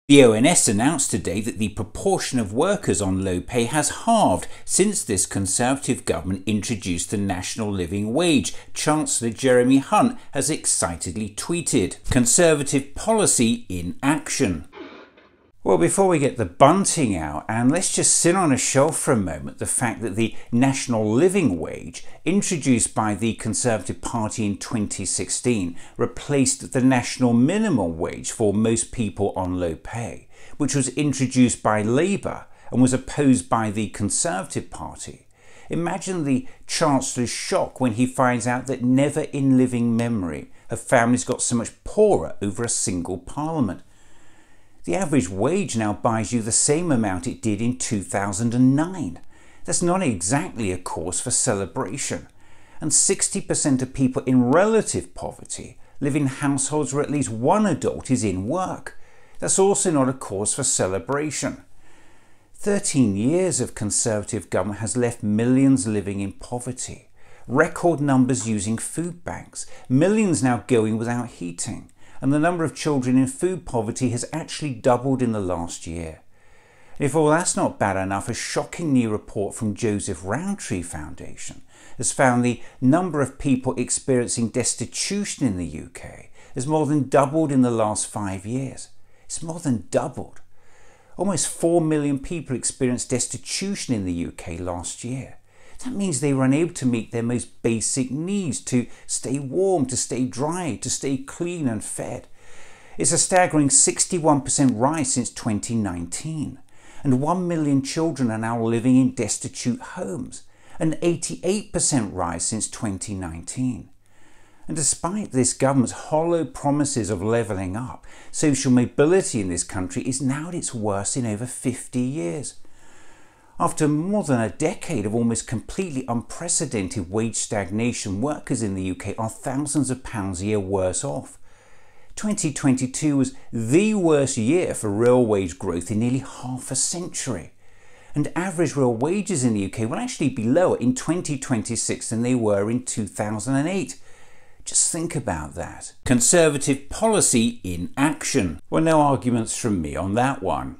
The ONS announced today that the proportion of workers on low pay has halved since this Conservative government introduced the national living wage. Chancellor Jeremy Hunt has excitedly tweeted, "Conservative policy in action." Well, before we get the bunting out, and let's just sit on a shelf for a moment, the fact that the national living wage, introduced by the Conservative Party in 2016, replaced the national minimum wage for most people on low pay, which was introduced by Labour and was opposed by the Conservative Party. Imagine the Chancellor's shock when he finds out that never in living memory have families got so much poorer over a single parliament. The average wage now buys you the same amount it did in 2009. That's not exactly a cause for celebration. And 60% of people in relative poverty live in households where at least one adult is in work. That's also not a cause for celebration. 13 years of Conservative government has left millions living in poverty. Record numbers using food banks. Millions now going without heating. And the number of children in food poverty has actually doubled in the last year. If all that's not bad enough, a shocking new report from Joseph Rowntree Foundation has found the number of people experiencing destitution in the UK has more than doubled in the last 5 years. It's more than doubled. Almost 4 million people experienced destitution in the UK last year. That means they were unable to meet their most basic needs, to stay warm, to stay dry, to stay clean and fed. It's a staggering 61% rise since 2019. And 1 million children are now living in destitute homes, an 88% rise since 2019. And despite this government's hollow promises of levelling up, social mobility in this country is now at its worst in over 50 years. After more than a decade of almost completely unprecedented wage stagnation, workers in the UK are thousands of pounds a year worse off. 2022 was the worst year for real wage growth in nearly half a century. And average real wages in the UK will actually be lower in 2026 than they were in 2008. Just think about that. Conservative policy in action. Well, no arguments from me on that one.